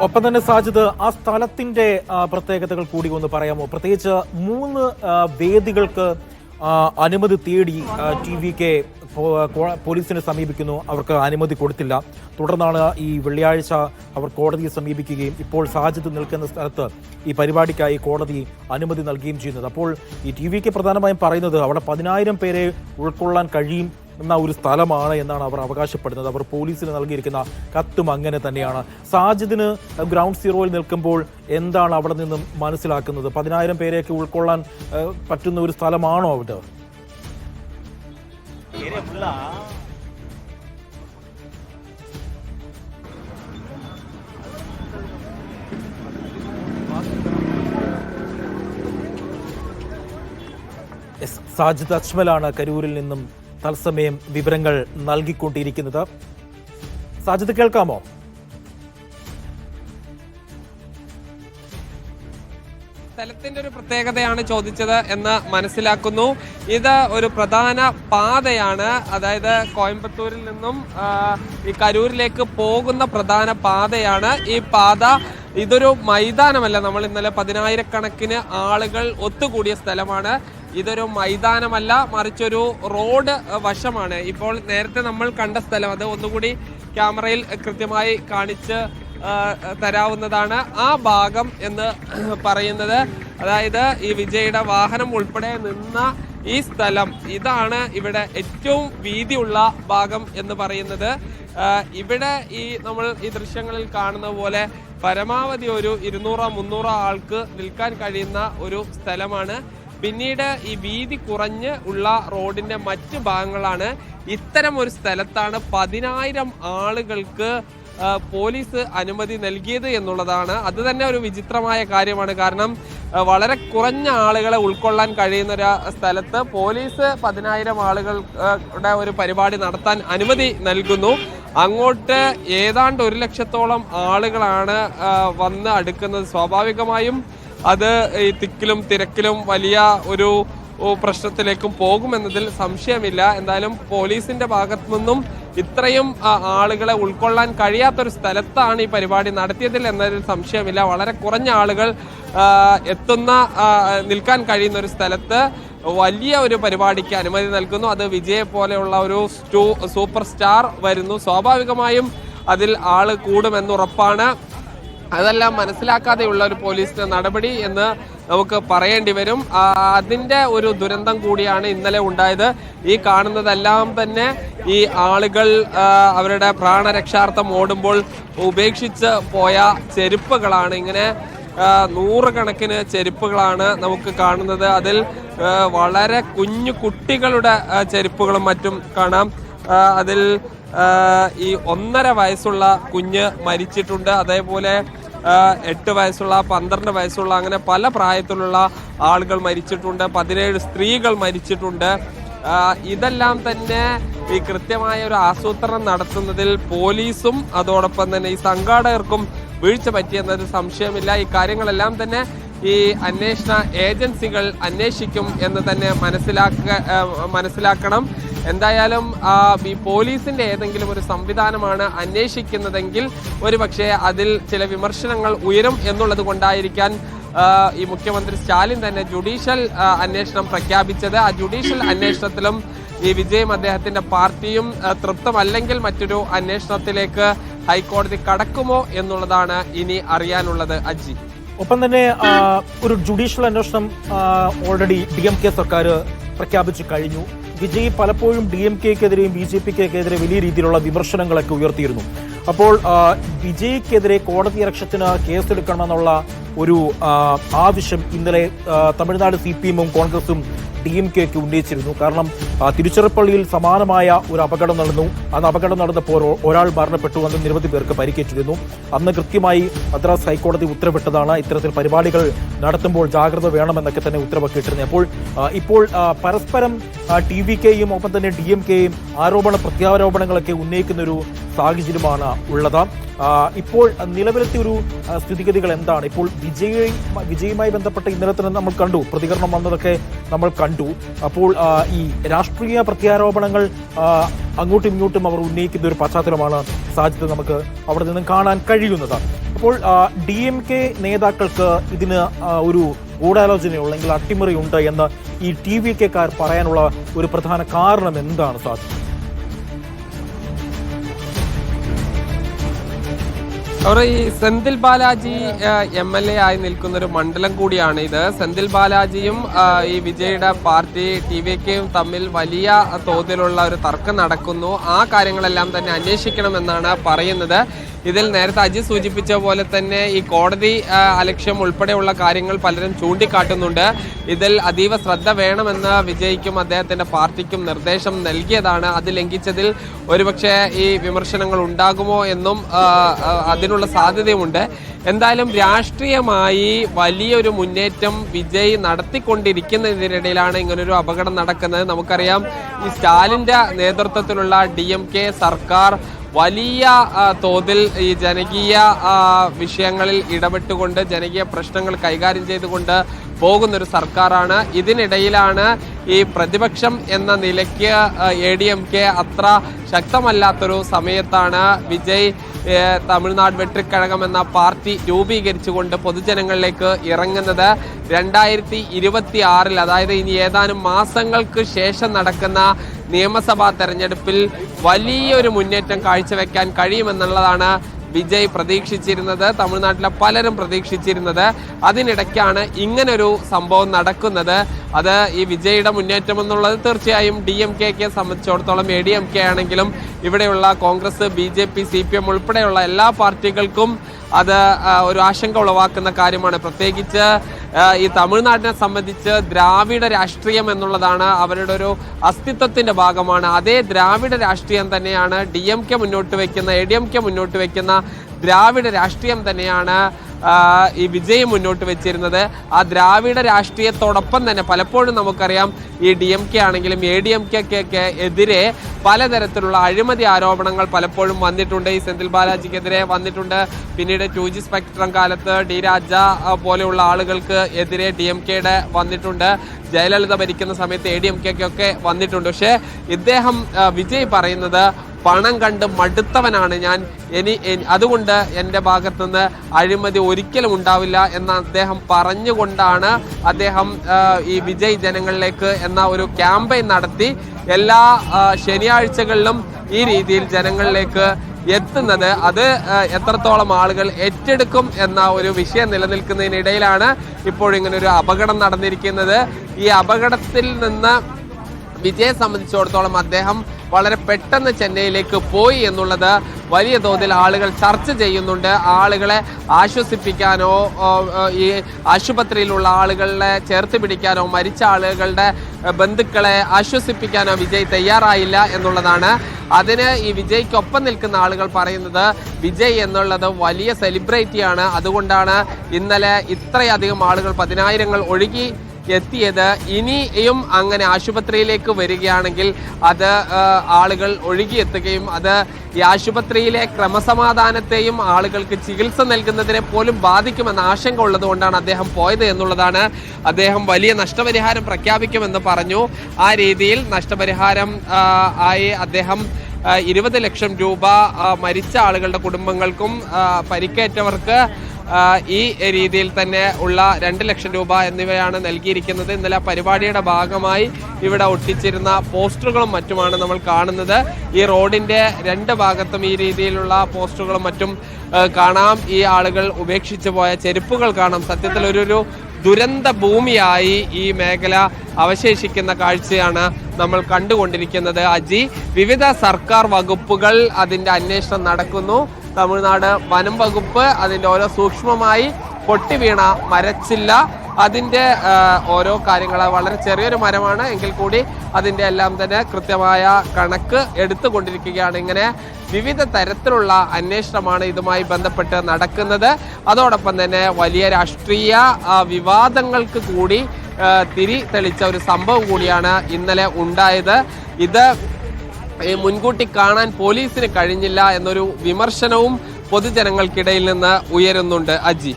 ഒപ്പം തന്നെ സാജിദ്, ആ സ്ഥലത്തിന്റെ പ്രത്യേകതകൾ കൂടി ഒന്ന് പറയാമോ? പ്രത്യേകിച്ച് 3 വേദികൾക്ക് അനുമതി തേടി TVK പോലീസിനെ സമീപിക്കുന്നു. അവർക്ക് അനുമതി കൊടുത്തില്ല. തുടർന്നാണ് ഈ വെള്ളിയാഴ്ച അവർ കോടതിയെ സമീപിക്കുകയും ഇപ്പോൾ സാജിദ് നിൽക്കുന്ന സ്ഥലത്ത് ഈ പരിപാടിക്കായി കോടതി അനുമതി നൽകുകയും ചെയ്യുന്നത്. അപ്പോൾ ഈ TVK പ്രധാനമായും പറയുന്നത് അവിടെ 10,000 പേരെ ഉൾക്കൊള്ളാൻ കഴിയും എന്ന ഒരു സ്ഥലമാണ് എന്നാണ് അവർ അവകാശപ്പെടുന്നത്. അവർ പോലീസിന് നൽകിയിരിക്കുന്ന കത്തും അങ്ങനെ തന്നെയാണ്. സാജിദിന് ഗ്രൗണ്ട് സീറോയിൽ നിൽക്കുമ്പോൾ എന്താണ് അവിടെ നിന്നും മനസ്സിലാക്കുന്നത്? 10,000 പേരെയൊക്കെ ഉൾക്കൊള്ളാൻ പറ്റുന്ന ഒരു സ്ഥലമാണോ അവിടെ? സാജിദ് അജ്മലാണ് കരൂരിൽ നിന്നും തത്സമയം വിവരങ്ങൾ നൽകിക്കൊണ്ടിരിക്കുന്നത്. സാജിദ്, കേൾക്കാമോ? സ്ഥലത്തിന്റെ ഒരു പ്രത്യേകതയാണ് ചോദിച്ചത് എന്ന് മനസ്സിലാക്കുന്നു. ഇത് ഒരു പ്രധാന പാതയാണ്. അതായത് കോയമ്പത്തൂരിൽ നിന്നും ഈ കരൂരിലേക്ക് പോകുന്ന പ്രധാന പാതയാണ് ഈ പാത. ഇതൊരു മൈതാനമല്ല. നമ്മൾ ഇന്നലെ 10,000-കണക്കിന് ആളുകൾ ഒത്തുകൂടിയ സ്ഥലമാണ്. ഇതൊരു മൈതാനമല്ല, മറിച്ചൊരു റോഡ് വശമാണ്. ഇപ്പോൾ നേരത്തെ നമ്മൾ കണ്ട സ്ഥലം അത് ഒന്നുകൂടി ക്യാമറയിൽ കൃത്യമായി കാണിച്ച് തരാവുന്നതാണ്. ആ ഭാഗം എന്ന് പറയുന്നത്, അതായത് ഈ വിജയുടെ വാഹനം ഉൾപ്പെടെ നിന്ന ഈ സ്ഥലം, ഇതാണ് ഇവിടെ ഏറ്റവും വീതിയുള്ള ഭാഗം എന്ന് പറയുന്നത്. ഇവിടെ നമ്മൾ ഈ ദൃശ്യങ്ങളിൽ കാണുന്ന പോലെ പരമാവധി ഒരു 200-300 ആൾക്ക് നിൽക്കാൻ കഴിയുന്ന ഒരു സ്ഥലമാണ്. പിന്നീട് ഈ വീതി കുറഞ്ഞ് ഉള്ള റോഡിന്റെ മറ്റ് ഭാഗങ്ങളാണ്. ഇത്തരം ഒരു സ്ഥലത്താണ് 10,000 ആളുകൾക്ക് പോലീസ് അനുമതി നൽകിയത് എന്നുള്ളതാണ്. അത് തന്നെ ഒരു വിചിത്രമായ കാര്യമാണ്. കാരണം വളരെ കുറഞ്ഞ ആളുകളെ ഉൾക്കൊള്ളാൻ കഴിയുന്ന ഒരു സ്ഥലത്ത് പോലീസ് 10,000 ആളുകളുടെ ഒരു പരിപാടി നടത്താൻ അനുമതി നൽകുന്നു. അങ്ങോട്ട് ഏതാണ്ട് 1 ലക്ഷത്തോളം ആളുകളാണ് വന്ന് അടുക്കുന്നത്. സ്വാഭാവികമായും അത് ഈ തിക്കിലും തിരക്കിലും വലിയ ഒരു പ്രശ്നത്തിലേക്കും പോകുമെന്നതിൽ സംശയമില്ല. എന്തായാലും പോലീസിന്റെ ഭാഗത്തു നിന്നും ഇത്രയും ആളുകളെ ഉൾക്കൊള്ളാൻ കഴിയാത്തൊരു സ്ഥലത്താണ് ഈ പരിപാടി നടത്തിയതിൽ എന്നതിൽ സംശയമില്ല. വളരെ കുറഞ്ഞ ആളുകൾ നിൽക്കാൻ കഴിയുന്ന ഒരു സ്ഥലത്ത് വലിയ ഒരു പരിപാടിക്ക് അനുമതി നൽകുന്നു. അത് വിജയെ പോലെയുള്ള ഒരു സൂപ്പർ സ്റ്റാർ വരുന്നു. സ്വാഭാവികമായും അതിൽ ആള് കൂടുമെന്നുറപ്പാണ്. അതെല്ലാം മനസ്സിലാക്കാതെയുള്ള ഒരു പോലീസിന്റെ നടപടി എന്ന് നമുക്ക് പറയേണ്ടി വരും. അതിന്റെ ഒരു ദുരന്തം കൂടിയാണ് ഇന്നലെ ഉണ്ടായത്. ഈ കാണുന്നതെല്ലാം തന്നെ ഈ ആളുകൾ അവരുടെ പ്രാണരക്ഷാർത്ഥം ഓടുമ്പോൾ ഉപേക്ഷിച്ച് പോയ ചെരുപ്പുകളാണ്. ഇങ്ങനെ 100 കണക്കിന് ചെരുപ്പുകളാണ് നമുക്ക് കാണുന്നത്. അതിൽ വളരെ കുഞ്ഞു കുട്ടികളുടെ ചെരുപ്പുകളും മറ്റും കാണാം. അതിൽ ഈ 1.5 വയസ്സുള്ള കുഞ്ഞ് മരിച്ചിട്ടുണ്ട്. അതേപോലെ 8 വയസ്സുള്ള 12 വയസ്സുള്ള അങ്ങനെ പല പ്രായത്തിലുള്ള ആളുകൾ മരിച്ചിട്ടുണ്ട്. 17 സ്ത്രീകൾ മരിച്ചിട്ടുണ്ട്. ഇതെല്ലാം തന്നെ ഈ കൃത്യമായ ഒരു ആസൂത്രണം നടത്തുന്നതിൽ പോലീസും അതോടൊപ്പം തന്നെ ഈ സംഘാടകർക്കും വീഴ്ച പറ്റിയെന്നൊരു സംശയമില്ല. ഈ കാര്യങ്ങളെല്ലാം തന്നെ ഈ അന്വേഷണ ഏജൻസികൾ അന്വേഷിക്കും എന്ന് തന്നെ മനസ്സിലാക്കണം. എന്തായാലും ഈ പോലീസിന്റെ ഏതെങ്കിലും ഒരു സംവിധാനമാണ് അന്വേഷിക്കുന്നതെങ്കിൽ ഒരുപക്ഷെ അതിൽ ചില വിമർശനങ്ങൾ ഉയരും എന്നുള്ളത് കൊണ്ടായിരിക്കാൻ ഈ മുഖ്യമന്ത്രി സ്റ്റാലിൻ തന്നെ ജുഡീഷ്യൽ അന്വേഷണം പ്രഖ്യാപിച്ചത്. ആ ജുഡീഷ്യൽ അന്വേഷണത്തിലും ഈ വിജയും അദ്ദേഹത്തിന്റെ പാർട്ടിയും തൃപ്തമല്ലെങ്കിൽ മറ്റൊരു അന്വേഷണത്തിലേക്ക് ഹൈക്കോടതി കടക്കുമോ എന്നുള്ളതാണ് ഇനി അറിയാനുള്ളത്. അജി, ഒപ്പം തന്നെ ഒരു ജുഡീഷ്യൽ അന്വേഷണം ഓൾറെഡി DMK സർക്കാർ പ്രഖ്യാപിച്ചു കഴിഞ്ഞു. വിജയ് പലപ്പോഴും DMKക്കെതിരെയും BJPക്കെതിരെ വലിയ രീതിയിലുള്ള വിമർശനങ്ങളൊക്കെ ഉയർത്തിയിരുന്നു. അപ്പോൾ വിജയ്ക്കെതിരെ കോടതിയലക്ഷ്യത്തിന് കേസെടുക്കണമെന്നുള്ള ഒരു ആവശ്യം ഇന്നലെ തമിഴ്നാട് CPM-ഉം കോൺഗ്രസും DMK-ക്ക് ഉന്നയിച്ചിരുന്നു. കാരണം തിരുച്ചിറപ്പള്ളിയിൽ സമാനമായ ഒരു അപകടം നടന്നു. അന്ന് അപകടം നടന്നപ്പോൾ ഒരാൾ മരണപ്പെട്ടു, അന്ന് നിരവധി പേർക്ക് പരിക്കേറ്റിരുന്നു. അന്ന് കൃത്യമായി മദ്രാസ് ഹൈക്കോടതി ഉത്തരവിട്ടതാണ് ഇത്തരത്തിൽ പരിപാടികൾ നടത്തുമ്പോൾ ജാഗ്രത വേണമെന്നൊക്കെ തന്നെ ഉത്തരവൊക്കെ ഇട്ടിരുന്നത്. അപ്പോൾ ഇപ്പോൾ പരസ്പരം TVK-യും ഒപ്പം തന്നെ DMK-യും പ്രത്യാരോപണങ്ങളൊക്കെ ഉന്നയിക്കുന്ന ഒരു സാഹചര്യമാണ് ഉള്ളത്. ഇപ്പോൾ നിലവിലത്തെ ഒരു സ്ഥിതിഗതികൾ എന്താണ്? ഇപ്പോൾ വിജയുമായി ബന്ധപ്പെട്ട ഇന്നലെ തന്നെ നമ്മൾ കണ്ടു, പ്രതികരണം വന്നതൊക്കെ നമ്മൾ കണ്ടു. അപ്പോൾ ഈ രാഷ്ട്രീയ പ്രത്യാരോപണങ്ങൾ അങ്ങോട്ടും ഇങ്ങോട്ടും അവർ ഉന്നയിക്കുന്ന ഒരു പശ്ചാത്തലമാണ് സാജിദ് നമുക്ക് അവിടെ നിന്നും കാണാൻ കഴിയുന്നത്. അപ്പോൾ DMK നേതാക്കൾക്ക് ഇതിന് ഒരു ഗൂഢാലോചനയുള്ള അല്ലെങ്കിൽ അട്ടിമറിയുണ്ട് എന്ന് ഈ TVK-ക്കാർ പറയാനുള്ള ഒരു പ്രധാന കാരണം എന്താണ് സാധിച്ചത്? അവർ ഈ സെന്തിൽ ബാലാജി MLA ആയി നിൽക്കുന്ന ഒരു മണ്ഡലം കൂടിയാണ് ഇത്. സെന്തിൽ ബാലാജിയും ഈ വിജയുടെ പാർട്ടി TVK-യും തമ്മിൽ വലിയ തോതിലുള്ള ഒരു തർക്കം നടക്കുന്നു. ആ കാര്യങ്ങളെല്ലാം തന്നെ അന്വേഷിക്കണമെന്നാണ് പറയുന്നത്. ഇതിൽ നേരത്തെ അജി സൂചിപ്പിച്ച പോലെ തന്നെ ഈ കോടതി അലക്ഷ്യം ഉൾപ്പെടെയുള്ള കാര്യങ്ങൾ പലരും ചൂണ്ടിക്കാട്ടുന്നുണ്ട്. ഇതിൽ അതീവ ശ്രദ്ധ വേണമെന്ന് വിജയ്ക്കും അദ്ദേഹത്തിന്റെ പാർട്ടിക്കും നിർദ്ദേശം നൽകിയതാണ്. അത് ലംഘിച്ചതിൽ ഒരുപക്ഷെ ഈ വിമർശനങ്ങൾ ഉണ്ടാകുമോ എന്നും അതിനുള്ള സാധ്യതയുമുണ്ട്. എന്തായാലും രാഷ്ട്രീയമായി വലിയൊരു മുന്നേറ്റം വിജയ് നടത്തിക്കൊണ്ടിരിക്കുന്നതിനിടയിലാണ് ഇങ്ങനൊരു അപകടം നടക്കുന്നത്. നമുക്കറിയാം, ഈ സ്റ്റാലിന്റെ നേതൃത്വത്തിലുള്ള DMK സർക്കാർ വലിയ തോതിൽ ഈ ജനകീയ വിഷയങ്ങളിൽ ഇടപെട്ടുകൊണ്ട് ജനകീയ പ്രശ്നങ്ങൾ കൈകാര്യം ചെയ്തുകൊണ്ട് പോകുന്നൊരു സർക്കാരാണ്. ഇതിനിടയിലാണ് ഈ പ്രതിപക്ഷം എന്ന നിലയ്ക്ക് ADMK അത്ര ശക്തമല്ലാത്തൊരു സമയത്താണ് വിജയ് തമിഴ്നാട് വെട്രിക്കഴകം എന്ന പാർട്ടി രൂപീകരിച്ചുകൊണ്ട് പൊതുജനങ്ങളിലേക്ക് ഇറങ്ങുന്നത്. 2026 അതായത് ഇനി ഏതാനും മാസങ്ങൾക്ക് ശേഷം നടക്കുന്ന നിയമസഭാ തെരഞ്ഞെടുപ്പിൽ വലിയൊരു മുന്നേറ്റം കാഴ്ചവെക്കാൻ കഴിയുമെന്നുള്ളതാണ് വിജയ് പ്രതീക്ഷിച്ചിരുന്നത്, തമിഴ്നാട്ടിലെ പലരും പ്രതീക്ഷിച്ചിരുന്നത്. അതിനിടയ്ക്കാണ് ഇങ്ങനൊരു സംഭവം നടക്കുന്നത്. അത് ഈ വിജയുടെ മുന്നേറ്റം എന്നുള്ളത് തീർച്ചയായും DMK-യെ സംബന്ധിച്ചിടത്തോളം ADMK ആണെങ്കിലും ഇവിടെയുള്ള കോൺഗ്രസ്, BJP, CPM ഉൾപ്പെടെയുള്ള എല്ലാ പാർട്ടികൾക്കും അത് ഒരു ആശങ്ക ഉളവാക്കുന്ന കാര്യമാണ്. പ്രത്യേകിച്ച് ഈ തമിഴ്നാടിനെ സംബന്ധിച്ച് ദ്രാവിഡ രാഷ്ട്രീയം എന്നുള്ളതാണ് അവരുടെ ഒരു അസ്തിത്വത്തിന്റെ ഭാഗമാണ്. അതേ ദ്രാവിഡ രാഷ്ട്രീയം തന്നെയാണ് DMK മുന്നോട്ട് വയ്ക്കുന്ന, ADMK മുന്നോട്ട് വയ്ക്കുന്ന ദ്രാവിഡ രാഷ്ട്രീയം തന്നെയാണ് ഈ വിജയം മുന്നോട്ട് വെച്ചിരുന്നത്. ആ ദ്രാവിഡ രാഷ്ട്രീയത്തോടൊപ്പം തന്നെ പലപ്പോഴും നമുക്കറിയാം ഈ DMK ആണെങ്കിലും ADMK-ക്ക് എതിരെ പലതരത്തിലുള്ള അഴിമതി ആരോപണങ്ങൾ പലപ്പോഴും വന്നിട്ടുണ്ട്. ഈ സെന്തിൽ ബാലാജിക്കെതിരെ വന്നിട്ടുണ്ട്. പിന്നീട് 2G സ്പെക്ട്രം കാലത്ത് D രാജ പോലെയുള്ള ആളുകൾക്ക് എതിരെ DMK-യുടെ വന്നിട്ടുണ്ട്. ജയലളിത ഭരിക്കുന്ന സമയത്ത് ADMK-ക്കൊക്കെ വന്നിട്ടുണ്ട്. പക്ഷേ ഇദ്ദേഹം വിജയ് പറയുന്നത് പണം കണ്ട് മടുത്തവനാണ് ഞാൻ, അതുകൊണ്ട് എൻ്റെ ഭാഗത്തുനിന്ന് അഴിമതി ഒരിക്കലും ഉണ്ടാവില്ല എന്ന് അദ്ദേഹം പറഞ്ഞുകൊണ്ടാണ് അദ്ദേഹം ഈ വിജയ് ജനങ്ങളിലേക്ക് എന്ന ഒരു ക്യാമ്പയിൻ നടത്തി എല്ലാ ശനിയാഴ്ചകളിലും ഈ രീതിയിൽ ജനങ്ങളിലേക്ക് എത്തുന്നത്. അത് എത്രത്തോളം ആളുകൾ ഏറ്റെടുക്കും എന്ന ഒരു വിഷയം നിലനിൽക്കുന്നതിനിടയിലാണ് ഇപ്പോഴിങ്ങനെ ഒരു അപകടം നടന്നിരിക്കുന്നത്. ഈ അപകടത്തിൽ നിന്ന് വിജയെ സംബന്ധിച്ചിടത്തോളം അദ്ദേഹം വളരെ പെട്ടെന്ന് ചെന്നൈയിലേക്ക് പോയി എന്നുള്ളത് വലിയ തോതിൽ ആളുകൾ ചർച്ച ചെയ്യുന്നുണ്ട്. ആളുകളെ ആശ്വസിപ്പിക്കാനോ ഈ ആശുപത്രിയിലുള്ള ആളുകളെ ചേർത്ത് പിടിക്കാനോ മരിച്ച ആളുകളുടെ ബന്ധുക്കളെ ആശ്വസിപ്പിക്കാനോ വിജയ് തയ്യാറായില്ല എന്നുള്ളതാണ്. അതിന് ഈ വിജയ്ക്കൊപ്പം നിൽക്കുന്ന ആളുകൾ പറയുന്നത് വിജയ് എന്നുള്ളത് വലിയ സെലിബ്രിറ്റിയാണ്, അതുകൊണ്ടാണ് ഇന്നലെ ഇത്രയധികം ആളുകൾ 10,000 ഒഴുകി എത്തിയത്. ഇനിയും അങ്ങനെ ആശുപത്രിയിലേക്ക് വരികയാണെങ്കിൽ അത് ആളുകൾ ഒഴുകിയെത്തുകയും അത് ഈ ആശുപത്രിയിലെ ക്രമസമാധാനത്തെയും ആളുകൾക്ക് ചികിത്സ നൽകുന്നതിനെ പോലും ബാധിക്കുമെന്ന ആശങ്ക ഉള്ളതുകൊണ്ടാണ് അദ്ദേഹം പോയത് എന്നുള്ളതാണ്. അദ്ദേഹം വലിയ നഷ്ടപരിഹാരം പ്രഖ്യാപിക്കുമെന്ന് പറഞ്ഞു. ആ രീതിയിൽ നഷ്ടപരിഹാരം ആയി അദ്ദേഹം 20 ലക്ഷം രൂപ മരിച്ച ആളുകളുടെ കുടുംബങ്ങൾക്കും പരിക്കേറ്റവർക്ക് ഈ രീതിയിൽ തന്നെ ഉള്ള 2 ലക്ഷം രൂപ എന്നിവയാണ് നൽകിയിരിക്കുന്നത്. ഇന്നലെ പരിപാടിയുടെ ഭാഗമായി ഇവിടെ ഒട്ടിച്ചിരുന്ന പോസ്റ്ററുകളും മറ്റുമാണ് നമ്മൾ കാണുന്നത്. ഈ റോഡിന്റെ 2 ഭാഗത്തും ഈ രീതിയിലുള്ള പോസ്റ്ററുകളും മറ്റും കാണാം. ഈ ആളുകൾ ഉപേക്ഷിച്ചു പോയ ചെരുപ്പുകൾ കാണാം. സത്യത്തിൽ ഒരു ദുരന്ത ഭൂമിയായി ഈ മേഖല അവശേഷിക്കുന്ന കാഴ്ചയാണ് നമ്മൾ കണ്ടുകൊണ്ടിരിക്കുന്നത്. അജി, വിവിധ സർക്കാർ വകുപ്പുകൾ അതിന്റെ അന്വേഷണം നടക്കുന്നു. തമിഴ്നാട് വനം വകുപ്പ് അതിന്റെ ഓരോ സൂക്ഷ്മമായി പൊട്ടി വീണ മരച്ചില്ല അതിന്റെ ഓരോ കാര്യങ്ങൾ, വളരെ ചെറിയൊരു മരമാണ് എങ്കിൽ കൂടി അതിന്റെ എല്ലാം തന്നെ കൃത്യമായ കണക്ക് എടുത്തുകൊണ്ടിരിക്കുകയാണ്. ഇങ്ങനെ വിവിധ തരത്തിലുള്ള അന്വേഷണമാണ് ഇതുമായി ബന്ധപ്പെട്ട് നടക്കുന്നത്. അതോടൊപ്പം തന്നെ വലിയ രാഷ്ട്രീയ വിവാദങ്ങൾക്ക് കൂടി തിരി തെളിച്ച ഒരു സംഭവം കൂടിയാണ് ഇന്നലെ ഉണ്ടായത്. ഇത് മുൻകൂട്ടി കാണാൻ പോലീസിന് കഴിഞ്ഞില്ല എന്നൊരു വിമർശനവും പൊതുജനങ്ങൾക്കിടയിൽ നിന്ന് ഉയരുന്നുണ്ട്. അജി.